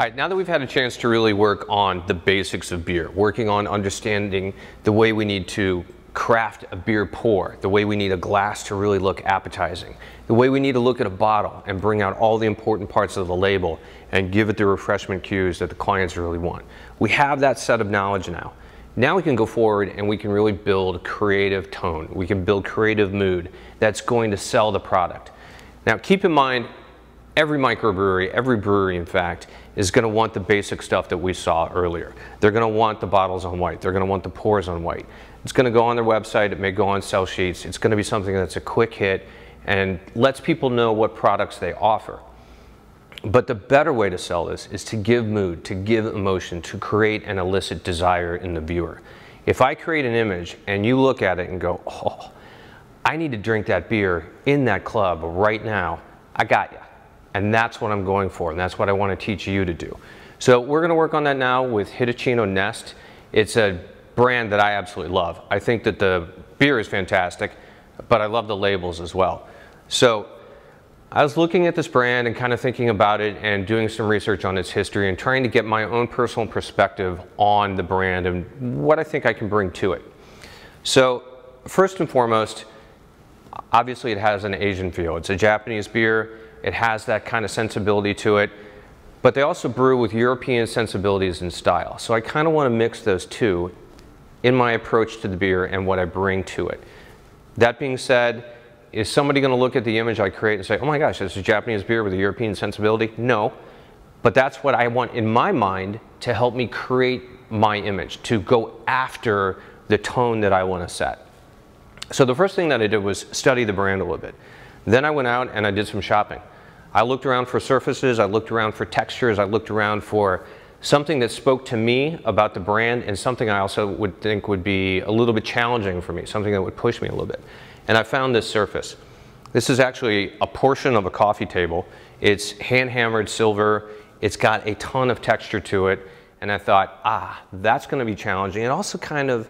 All right, now that we've had a chance to really work on the basics of beer, working on understanding the way we need to craft a beer pour, the way we need a glass to really look appetizing, the way we need to look at a bottle and bring out all the important parts of the label and give it the refreshment cues that the clients really want. We have that set of knowledge now. Now we can go forward and we can really build creative tone. We can build creative mood that's going to sell the product. Now keep in mind, every microbrewery, every brewery in fact, is going to want the basic stuff that we saw earlier. They're going to want the bottles on white. They're going to want the pours on white. It's going to go on their website. It may go on sell sheets. It's going to be something that's a quick hit and lets people know what products they offer. But the better way to sell this is to give mood, to give emotion, to create and elicit desire in the viewer. If I create an image and you look at it and go, oh, I need to drink that beer in that club right now, I got you. And that's what I'm going for, and that's what I want to teach you to do. So we're going to work on that now with Hitachino Nest. It's a brand that I absolutely love. I think that the beer is fantastic, but I love the labels as well. So I was looking at this brand and kind of thinking about it and doing some research on its history and trying to get my own personal perspective on the brand and what I think I can bring to it. So first and foremost, obviously it has an Asian feel. It's a Japanese beer. It has that kind of sensibility to it, but they also brew with European sensibilities and style. So I kind of want to mix those two in my approach to the beer and what I bring to it. That being said, is somebody going to look at the image I create and say, oh my gosh, this is Japanese beer with a European sensibility? No, but that's what I want in my mind to help me create my image, to go after the tone that I want to set. So the first thing that I did was study the brand a little bit. Then I went out and I did some shopping. I looked around for surfaces, I looked around for textures, I looked around for something that spoke to me about the brand and something I also would think would be a little bit challenging for me, something that would push me a little bit. And I found this surface. This is actually a portion of a coffee table. It's hand-hammered silver. It's got a ton of texture to it. And I thought, that's going to be challenging. It also kind of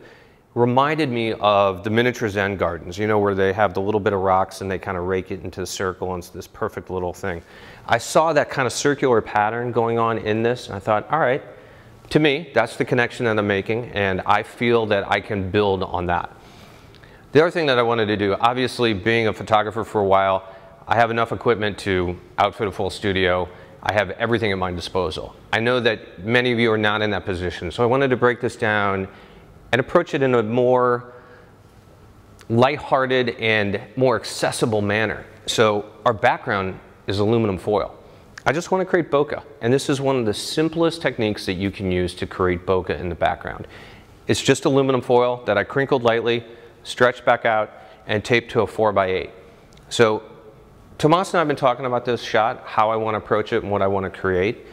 reminded me of the miniature Zen gardens, you know, where they have the little bit of rocks and they kind of rake it into the circle and it's this perfect little thing. I saw that kind of circular pattern going on in this and I thought, all right, to me, that's the connection that I'm making and I feel that I can build on that. The other thing that I wanted to do, obviously being a photographer for a while, I have enough equipment to outfit a full studio. I have everything at my disposal. I know that many of you are not in that position, so I wanted to break this down and approach it in a more lighthearted and more accessible manner. So our background is aluminum foil. I just want to create bokeh, and this is one of the simplest techniques that you can use to create bokeh in the background. It's just aluminum foil that I crinkled lightly, stretched back out, and taped to a 4x8. So Tomas and I have been talking about this shot, how I want to approach it and what I want to create.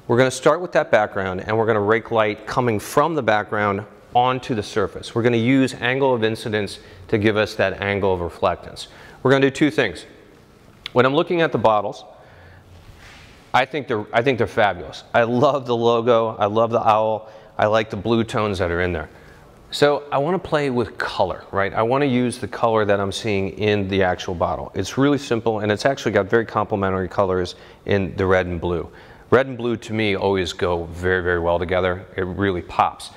We're going to start with that background, and we're going to rake light coming from the background onto the surface. We're going to use angle of incidence to give us that angle of reflectance. We're going to do two things. When I'm looking at the bottles, I think they're fabulous. I love the logo, I love the owl, I like the blue tones that are in there. So I want to play with color, right? I want to use the color that I'm seeing in the actual bottle. It's really simple and it's actually got very complementary colors in the red and blue. Red and blue to me always go very, very well together. It really pops.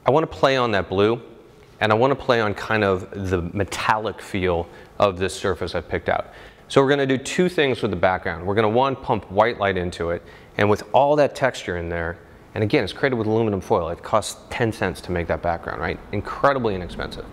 I want to play on that blue, and I want to play on kind of the metallic feel of this surface I picked out. So we're going to do two things with the background. We're going to, one, pump white light into it, and with all that texture in there, and again, it's created with aluminum foil. It costs 10 cents to make that background, right? Incredibly inexpensive.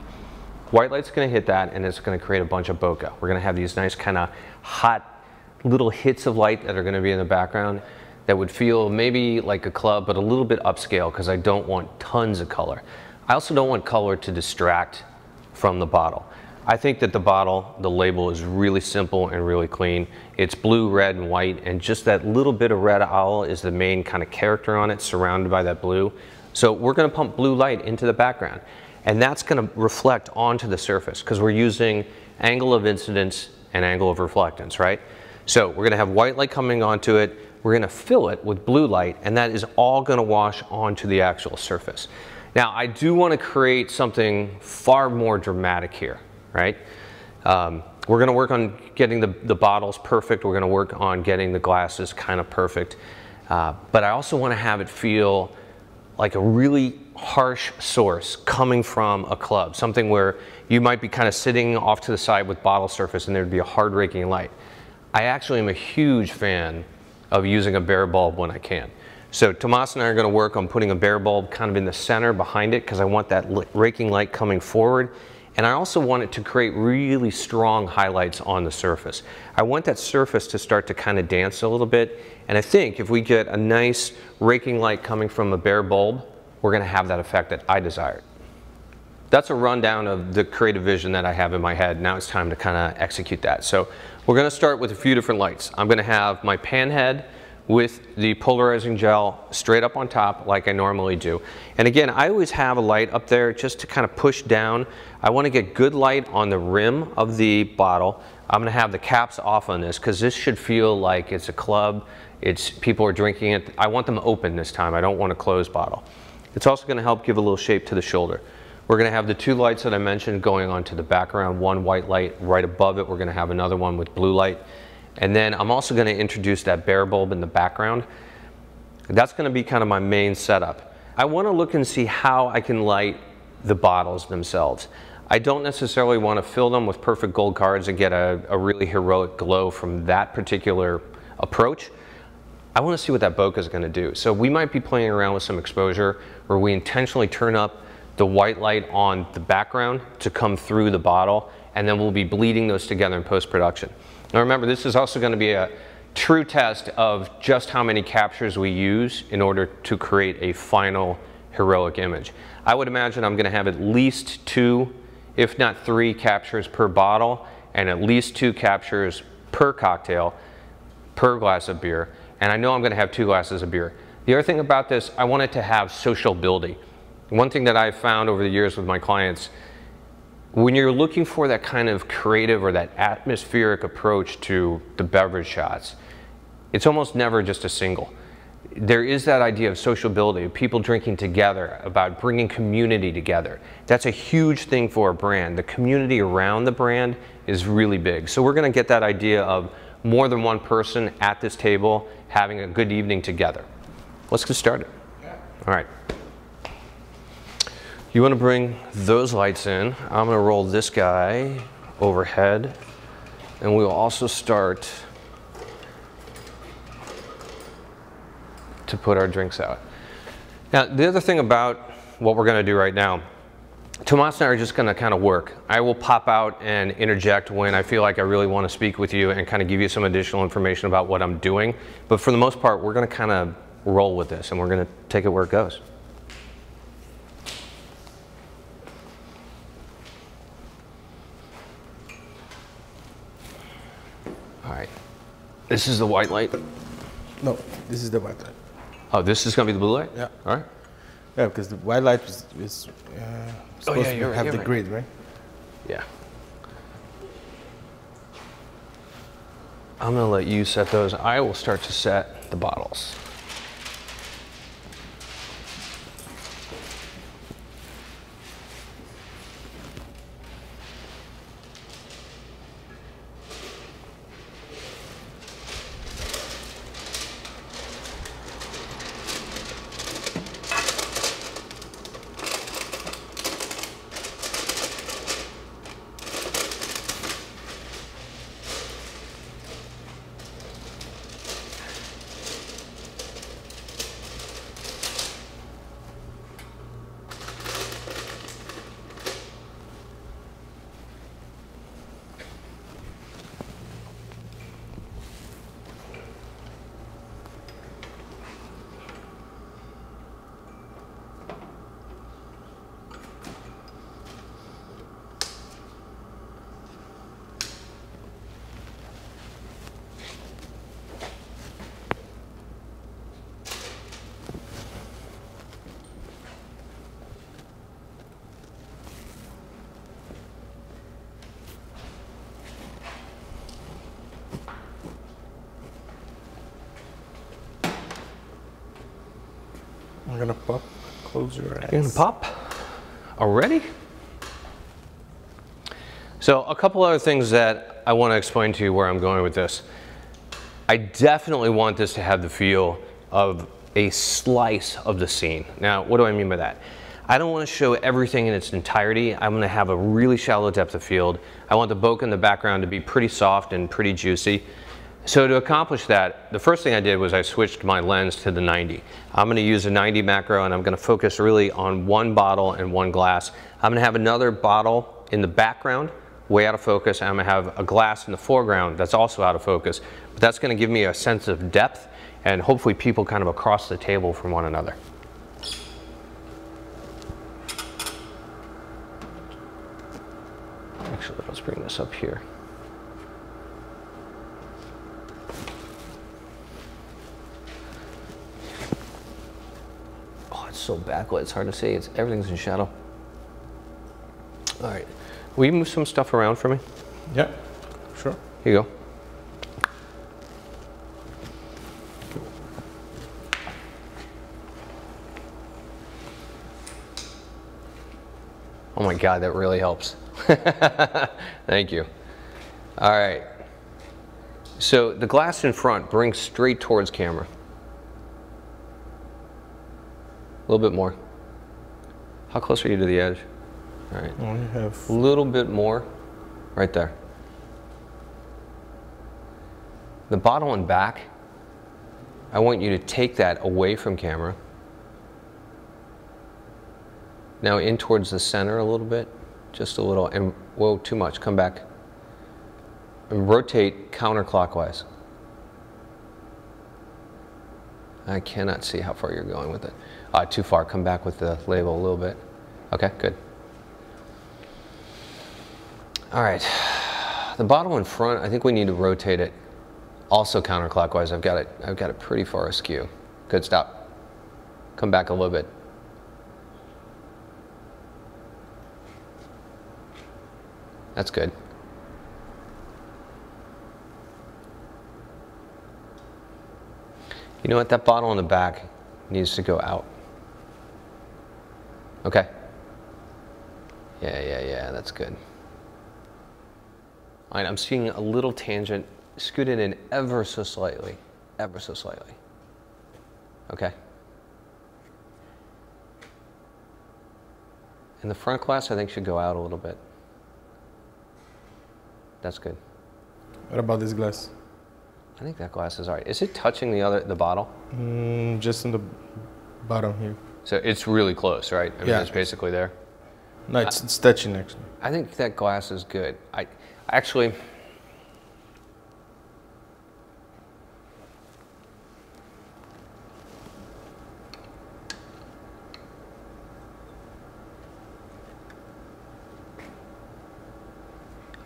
White light's going to hit that, and it's going to create a bunch of bokeh. We're going to have these nice kind of hot little hits of light that are going to be in the background that would feel maybe like a club, but a little bit upscale because I don't want tons of color. I also don't want color to distract from the bottle. I think that the bottle, the label is really simple and really clean. It's blue, red, and white, and just that little bit of red owl is the main kind of character on it, surrounded by that blue. So we're going to pump blue light into the background, and that's going to reflect onto the surface because we're using angle of incidence and angle of reflectance, right? So we're going to have white light coming onto it. We're going to fill it with blue light, and that is all going to wash onto the actual surface. Now, I do want to create something far more dramatic here, right? We're going to work on getting the bottles perfect. We're going to work on getting the glasses kind of perfect. but I also want to have it feel like a really harsh source coming from a club, something where you might be kind of sitting off to the side with bottle surface and there'd be a hard raking light. I actually am a huge fan of using a bare bulb when I can. So Tomas and I are going to work on putting a bare bulb kind of in the center behind it because I want that raking light coming forward. And I also want it to create really strong highlights on the surface. I want that surface to start to kind of dance a little bit. And I think if we get a nice raking light coming from a bare bulb, we're going to have that effect that I desire. That's a rundown of the creative vision that I have in my head. Now it's time to kind of execute that. So we're going to start with a few different lights. I'm going to have my pan head with the polarizing gel straight up on top like I normally do. And again, I always have a light up there just to kind of push down. I want to get good light on the rim of the bottle. I'm going to have the caps off on this because this should feel like it's a club. People are drinking it. I want them open this time. I don't want a closed bottle. It's also going to help give a little shape to the shoulder. We're going to have the two lights that I mentioned going onto the background, one white light right above it. We're going to have another one with blue light. And then I'm also going to introduce that bare bulb in the background. That's going to be kind of my main setup. I want to look and see how I can light the bottles themselves. I don't necessarily want to fill them with perfect gold cards and get a really heroic glow from that particular approach. I want to see what that bokeh is going to do. So we might be playing around with some exposure where we intentionally turn up the white light on the background to come through the bottle, and then we'll be bleeding those together in post-production. Now remember, this is also going to be a true test of just how many captures we use in order to create a final heroic image. I would imagine I'm going to have at least 2, if not 3 captures per bottle, and at least 2 captures per cocktail, per glass of beer. And I know I'm going to have 2 glasses of beer. The other thing about this, I want it to have sociability. One thing that I've found over the years with my clients, when you're looking for that kind of creative or that atmospheric approach to the beverage shots, it's almost never just a single. There is that idea of sociability, of people drinking together, about bringing community together. That's a huge thing for a brand. The community around the brand is really big. So we're going to get that idea of more than one person at this table having a good evening together. Let's get started. Yeah. All right. You want to bring those lights in. I'm going to roll this guy overhead, and we'll also start to put our drinks out. Now, the other thing about what we're going to do right now, Tomas and I are just going to kind of work. I will pop out and interject when I feel like I really want to speak with you and kind of give you some additional information about what I'm doing. But for the most part, we're going to kind of roll with this, and we're going to take it where it goes. All right, this is the white light? No, this is the white light. Oh, this is going to be the blue light? Yeah. All right. Yeah, because the white light is supposed to have the grid, right? Yeah. I'm going to let you set those. I will start to set the bottles. I'm gonna pop. Close your eyes. You're gonna pop already? So a couple other things that I want to explain to you where I'm going with this. I definitely want this to have the feel of a slice of the scene. Now, what do I mean by that? I don't want to show everything in its entirety. I'm going to have a really shallow depth of field. I want the bokeh in the background to be pretty soft and pretty juicy. So to accomplish that, the first thing I did was I switched my lens to the 90. I'm going to use a 90 macro, and I'm going to focus really on one bottle and one glass. I'm going to have another bottle in the background, way out of focus, and I'm going to have a glass in the foreground that's also out of focus. But that's going to give me a sense of depth and hopefully people kind of across the table from one another. Actually, let's bring this up here. Oh, it's so backlit, it's hard to see. Everything's in shadow. All right, will you move some stuff around for me? Yeah, sure. Here you go. Oh my God, that really helps. Thank you. All right. So the glass in front brings straight towards camera. A little bit more. How close are you to the edge? All right. Only have a little bit more. Right there. The bottle and back, I want you to take that away from camera. Now in towards the center a little bit, just a little, and whoa, too much, come back. And rotate counterclockwise. I cannot see how far you're going with it. Too far, come back with the label a little bit. Okay, good. All right, the bottle in front, I think we need to rotate it also counterclockwise. I've got it pretty far askew. Good, stop. Come back a little bit. That's good. You know what? That bottle in the back needs to go out. Okay. Yeah, that's good. All right, I'm seeing a little tangent. Scoot it in ever so slightly. Ever so slightly. Okay. And the front glass, I think, should go out a little bit. That's good. What about this glass? I think that glass is all right. Is it touching the bottle? Just in the bottom here. So it's really close, right? I mean, yeah. It's basically there. No, it's touching actually. I think that glass is good. I actually,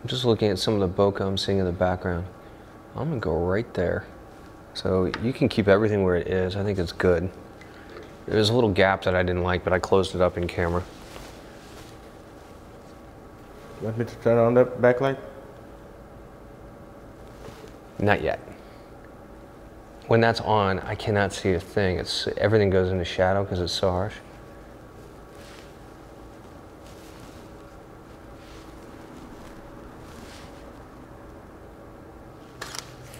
I'm just looking at some of the bokeh I'm seeing in the background. I'm gonna go right there. So you can keep everything where it is. I think it's good. There's a little gap that I didn't like, but I closed it up in camera. You want me to turn on the backlight? Not yet. When that's on, I cannot see a thing. Everything goes into shadow because it's so harsh.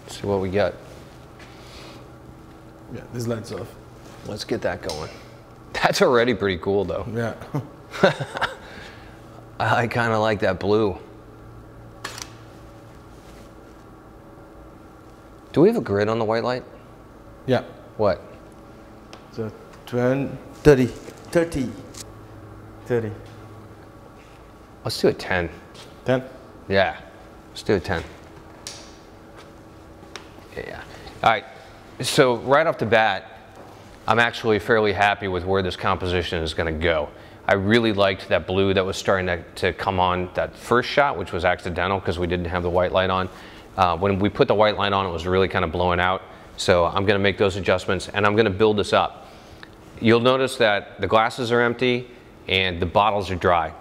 Let's see what we got. Yeah, this light's off. Let's get that going. That's already pretty cool though. Yeah. I kind of like that blue. Do we have a grid on the white light? Yeah. What? So 30. Let's do a 10. 10? Yeah, let's do a 10. Yeah. All right, so right off the bat, I'm actually fairly happy with where this composition is going to go. I really liked that blue that was starting to come on that first shot, which was accidental because we didn't have the white light on. When we put the white light on, it was really kind of blowing out. So I'm going to make those adjustments and I'm going to build this up. You'll notice that the glasses are empty and the bottles are dry.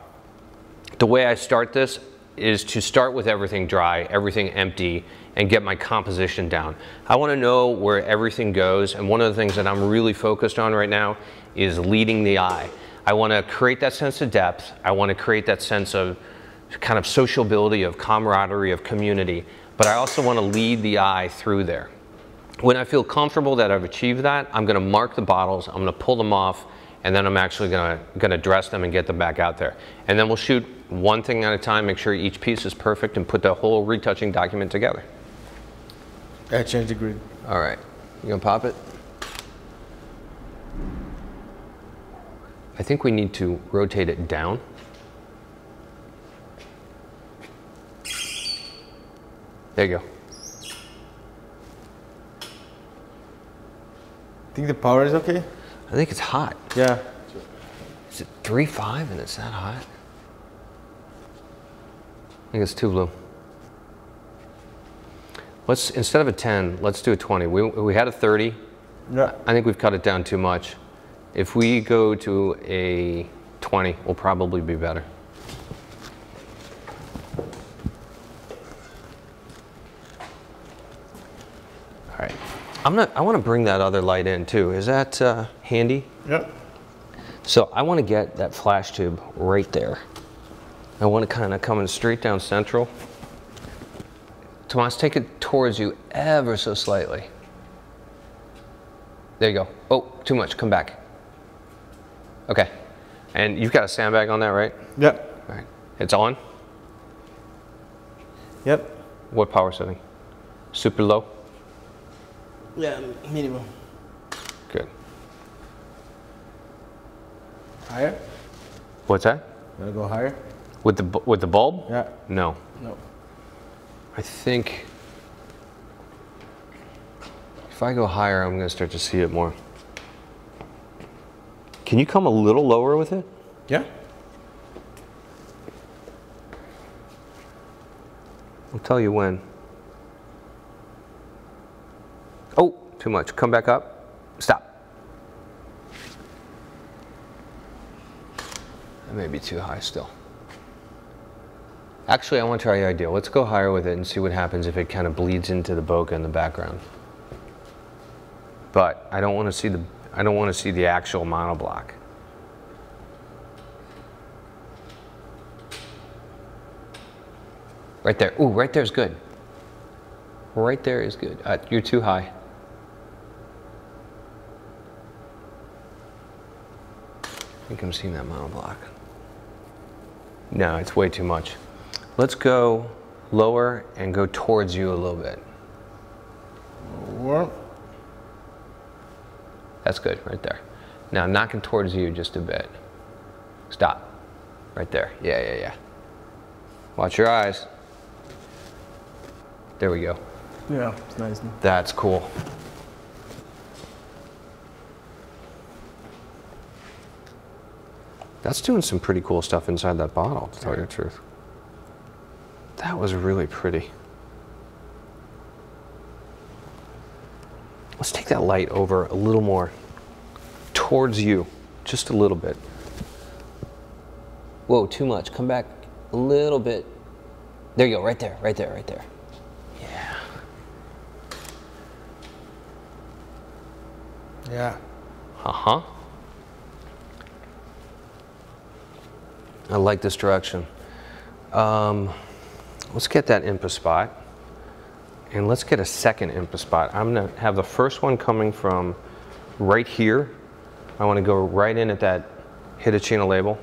The way I start this is to start with everything dry, everything empty, and get my composition down. I want to know where everything goes, and one of the things that I'm really focused on right now is leading the eye. I want to create that sense of depth. I want to create that sense of kind of sociability, of camaraderie, of community, but I also want to lead the eye through there. When I feel comfortable that I've achieved that, I'm gonna mark the bottles, I'm gonna pull them off, and then I'm actually gonna dress them and get them back out there. And then we'll shoot one thing at a time, make sure each piece is perfect, and put the whole retouching document together. I changed the grid. All right, you gonna pop it? I think we need to rotate it down. There you go. Think the power is okay? I think it's hot. Yeah. Is it 3.5 and it's that hot? I think it's too blue. Let's, instead of a 10, let's do a 20. We had a 30. Yeah. I think we've cut it down too much. If we go to a 20, we'll probably be better. All right. I want to bring that other light in too. Is that handy? Yep. So I want to get that flash tube right there. I want to kind of come in straight down central. Tomas, take it towards you ever so slightly. There you go. Oh, too much. Come back. Okay. And you've got a sandbag on that, right? Yep. All right. It's on? Yep. What power setting? Super low? Yeah, minimum. Good. Higher? What's that? Wanna go higher? With the bulb? Yeah. No. No. I think if I go higher, I'm going to start to see it more. Can you come a little lower with it? Yeah. I'll tell you when. Oh, too much. Come back up. Stop. That may be too high still. Actually, I want to try your idea. Let's go higher with it and see what happens if it kind of bleeds into the bokeh in the background. But I don't want to see the actual monoblock. Right there. Ooh, right there's good. Right there is good. You're too high. I think I'm seeing that monoblock. No, it's way too much. Let's go lower and go towards you a little bit. Lower. That's good, right there. Now knocking towards you just a bit. Stop. Right there. Yeah, yeah, yeah. Watch your eyes. There we go. Yeah, it's nice. That's cool. That's doing some pretty cool stuff inside that bottle, to tell you the truth. That was really pretty. Let's take that light over a little more towards you, just a little bit. Whoa, too much. Come back a little bit. There you go, right there, right there, right there. Yeah. Yeah. Uh-huh. I like this direction. Let's get that IMPA spot. And let's get a second IMPA spot. I'm gonna have the first one coming from right here. I wanna go right in at that Hitachino label.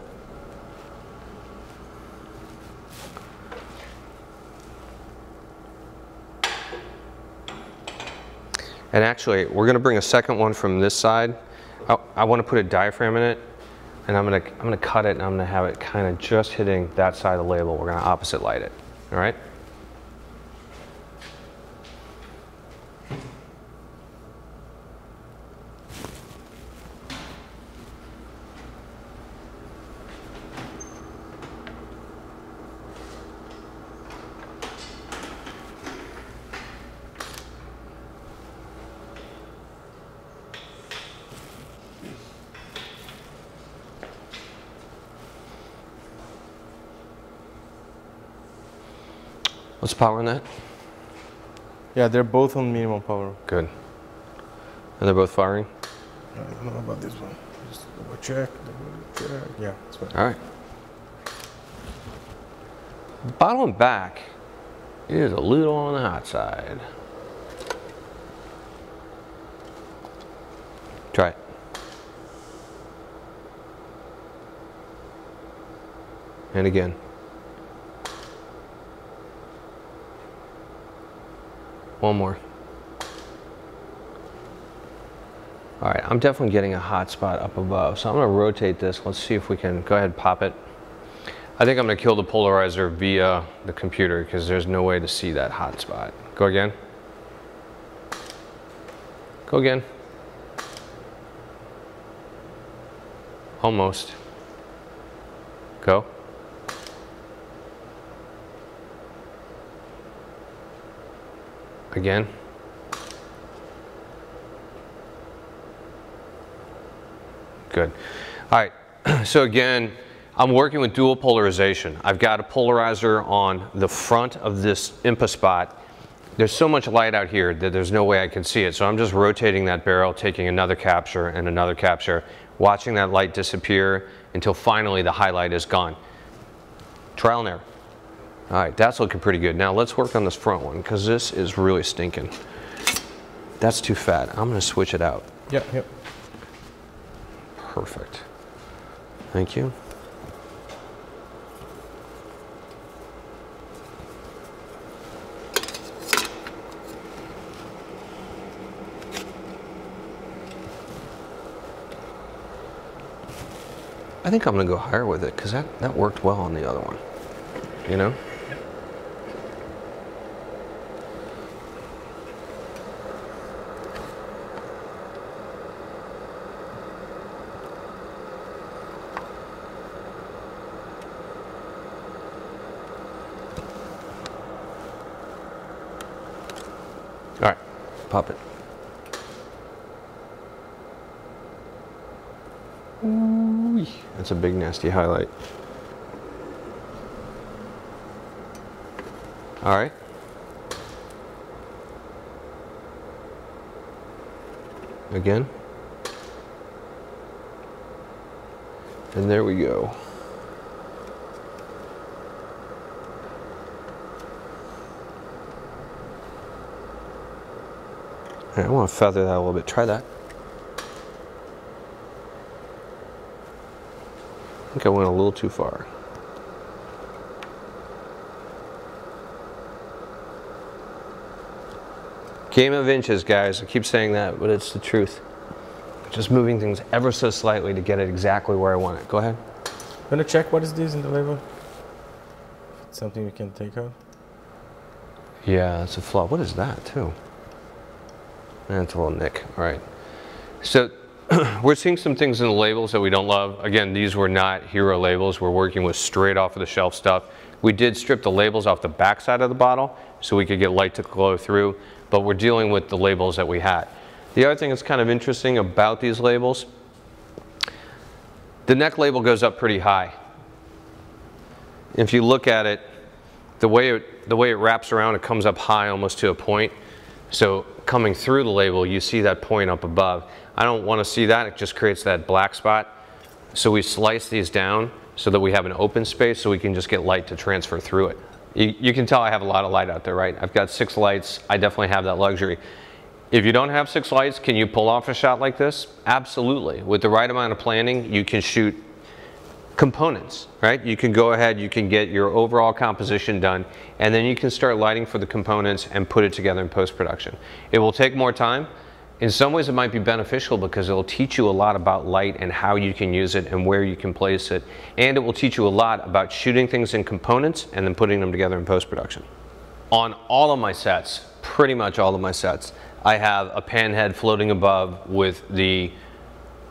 And actually, we're gonna bring a second one from this side. I wanna put a diaphragm in it, and I'm gonna cut it, and I'm gonna have it kind of just hitting that side of the label. We're gonna opposite light it, all right? What's the power on that? Yeah, they're both on minimum power. Good. And they're both firing? I don't know about this one. Just double check, double check. Yeah, it's fine. All right. Bottle and back is a little on the hot side. And again. One more. All right, I'm definitely getting a hot spot up above, so I'm gonna rotate this. Let's see if we can, go ahead, pop it. I think I'm gonna kill the polarizer via the computer because there's no way to see that hot spot. Go again. Go again. Almost. Go. Again. Good. All right, so again, I'm working with dual polarization. I've got a polarizer on the front of this IMPA spot. There's so much light out here that there's no way I can see it, so I'm just rotating that barrel, taking another capture and another capture, watching that light disappear until finally the highlight is gone. Trial and error. All right, that's looking pretty good. Now let's work on this front one because this is really stinking. That's too fat. I'm gonna switch it out. Yep, yep. Perfect. Thank you. I think I'm gonna go higher with it because that worked well on the other one, you know? All right, pop it. Ooh, that's a big nasty highlight. All right. Again. And there we go. All right, I want to feather that a little bit. Try that. I think I went a little too far. Game of inches, guys. I keep saying that, but it's the truth. Just moving things ever so slightly to get it exactly where I want it. Go ahead. I'm gonna check what is this in the label. It's something we can take out. Yeah, that's a flaw. What is that, too? That's a little nick. All right. So we're seeing some things in the labels that we don't love. Again, these were not hero labels. We're working with straight off of the shelf stuff. We did strip the labels off the back side of the bottle so we could get light to glow through, but we're dealing with the labels that we had. The other thing that's kind of interesting about these labels, the neck label goes up pretty high. If you look at it, the way it wraps around, it comes up high almost to a point. So coming through the label, you see that point up above. I don't want to see that. It just creates that black spot. So we slice these down so that we have an open space so we can just get light to transfer through it. You can tell I have a lot of light out there, right? I've got 6 lights. I definitely have that luxury. If you don't have 6 lights, can you pull off a shot like this? Absolutely. With the right amount of planning, you can shoot components, right? You can go ahead, you can get your overall composition done, and then you can start lighting for the components and put it together in post-production. It will take more time. In some ways it might be beneficial because it will teach you a lot about light and how you can use it and where you can place it. And it will teach you a lot about shooting things in components and then putting them together in post-production. On all of my sets, pretty much all of my sets, I have a pan head floating above with the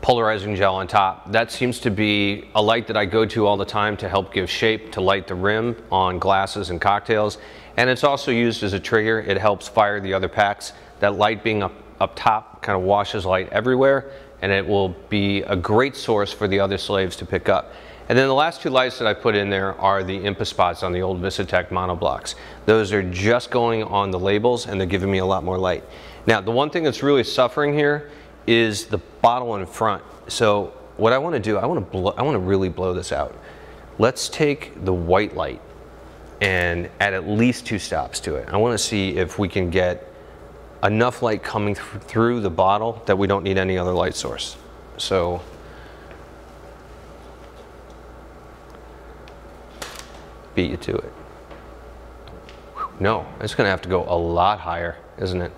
polarizing gel on top. That seems to be a light that I go to all the time to help give shape to light the rim on glasses and cocktails. And it's also used as a trigger. It helps fire the other packs. That light being up top kind of washes light everywhere, and it will be a great source for the other slaves to pick up. And then the last 2 lights that I put in there are the IMPA spots on the old Visitech monoblocks. Those are just going on the labels, and they're giving me a lot more light. Now, the one thing that's really suffering here is the bottle in front. So what I want to do, I want to really blow this out. Let's take the white light and add at least 2 stops to it. I want to see if we can get enough light coming through the bottle that we don't need any other light source. So beat you to it. No, it's going to have to go a lot higher, isn't it?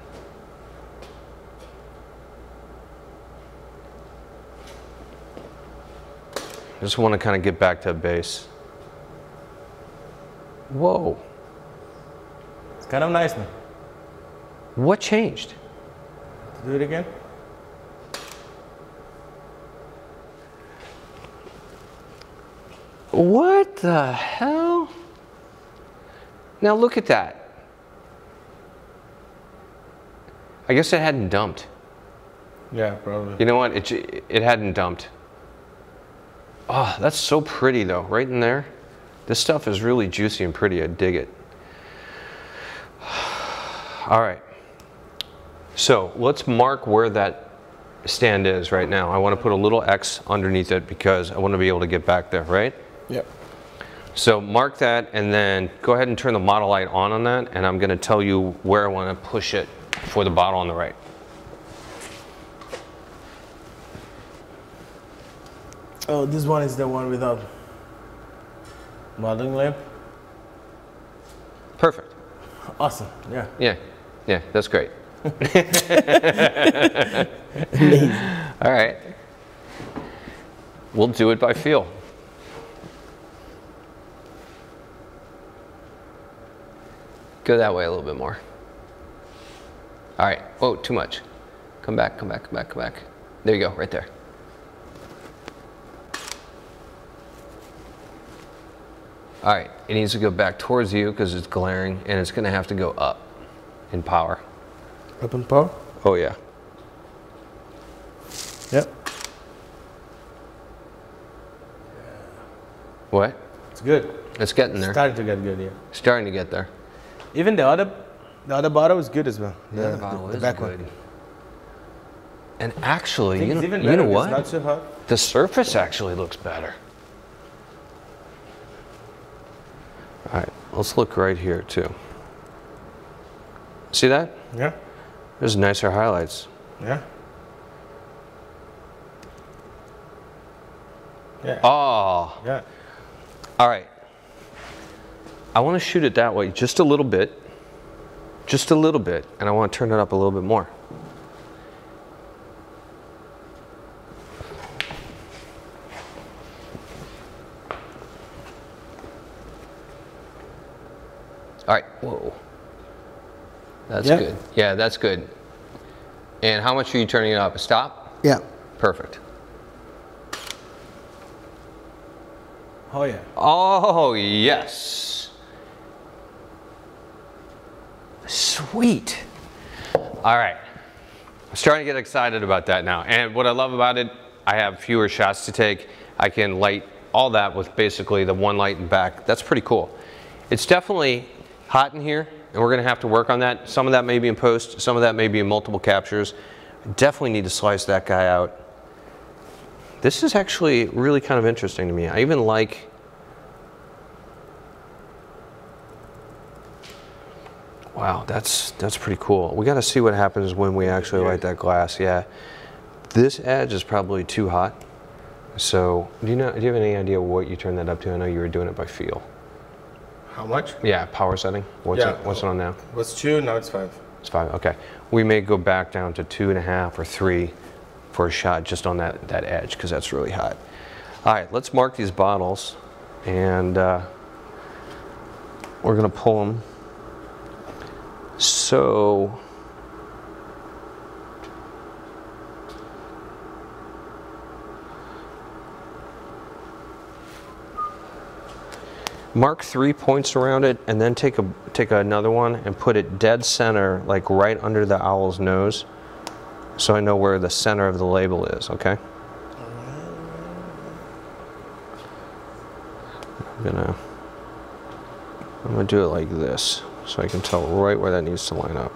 Just want to kind of get back to base. Whoa. It's kind of nice, man. What changed? Do it again. What the hell? Now look at that. I guess it hadn't dumped. Yeah, probably. You know what? It hadn't dumped. Oh, that's so pretty though, right in there. This stuff is really juicy and pretty. I dig it. All right. So let's mark where that stand is right now. I want to put a little X underneath it because I want to be able to get back there, right? Yep. So mark that and then go ahead and turn the model light on that, and I'm going to tell you where I want to push it for the bottle on the right. Oh, this one is the one without modeling lamp. Perfect. Awesome. Yeah. Yeah, that's great. Amazing. All right. We'll do it by feel. Go that way a little bit more. All right. Oh, too much. Come back, come back, come back, come back. There you go, right there. All right, it needs to go back towards you because it's glaring, and it's going to have to go up in power. Up in power? Oh, yeah. Yep. What? It's good. It's getting there. Starting to get good, yeah. Starting to get there. Even the other bottle is good as well. The other bottle is back good. one. And actually, you It's know what? It's not so hot. The surface actually looks better. All right, let's look right here too. See that? Yeah. There's nicer highlights. Yeah. Yeah. Oh. Yeah. All right. I want to shoot it that way just a little bit. Just a little bit. And I want to turn it up a little bit more. All right, whoa. That's good. Yeah, that's good. And how much are you turning it up? A stop? Yeah. Perfect. Oh yeah. Oh, yes. Sweet. All right. I'm starting to get excited about that now. And what I love about it, I have fewer shots to take. I can light all that with basically the one light in back. That's pretty cool. It's definitely hot in here, and we're going to have to work on that. Some of that may be in post, some of that may be in multiple captures. I definitely need to slice that guy out. This is actually really kind of interesting to me. I even like, wow, that's pretty cool. We got to see what happens when we actually light that glass. Yeah, this edge is probably too hot. So do you have any idea what you turned that up to? I know you were doing it by feel. How much? Yeah, power setting. What's it on now? It was 2, now it's 5. It's 5, okay. We may go back down to 2.5 or 3 for a shot just on that edge, because that's really hot. All right, let's mark these bottles, and we're gonna pull them. So, mark 3 points around it, and then take another one and put it dead center, like right under the owl's nose, so I know where the center of the label is, okay? I'm gonna do it like this, so I can tell right where that needs to line up.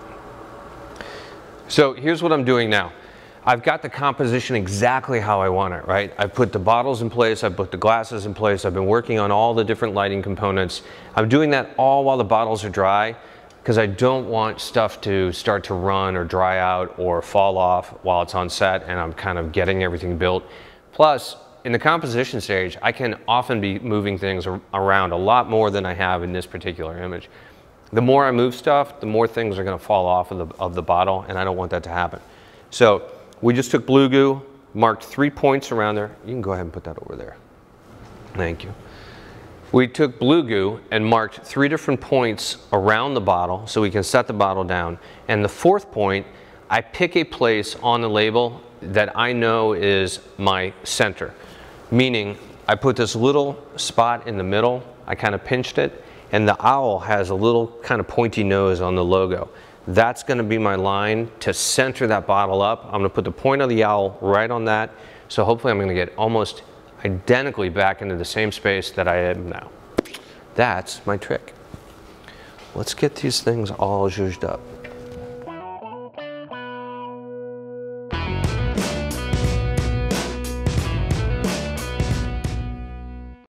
So here's what I'm doing now. I've got the composition exactly how I want it, right? I've put the bottles in place, I've put the glasses in place, I've been working on all the different lighting components. I'm doing that all while the bottles are dry, because I don't want stuff to start to run or dry out or fall off while it's on set and I'm kind of getting everything built. Plus, in the composition stage, I can often be moving things around a lot more than I have in this particular image. The more I move stuff, the more things are going to fall off of the bottle, and I don't want that to happen. So we just took blue goo, marked 3 points around there. You can go ahead and put that over there. Thank you. We took blue goo and marked 3 different points around the bottle so we can set the bottle down. And the 4th point, I pick a place on the label that I know is my center. Meaning, I put this little spot in the middle, I kind of pinched it, and the owl has a little kind of pointy nose on the logo. That's going to be my line to center that bottle up. I'm going to put the point of the owl right on that, so hopefully I'm going to get almost identically back into the same space that I am now. That's my trick. Let's get these things all zhuzhed up.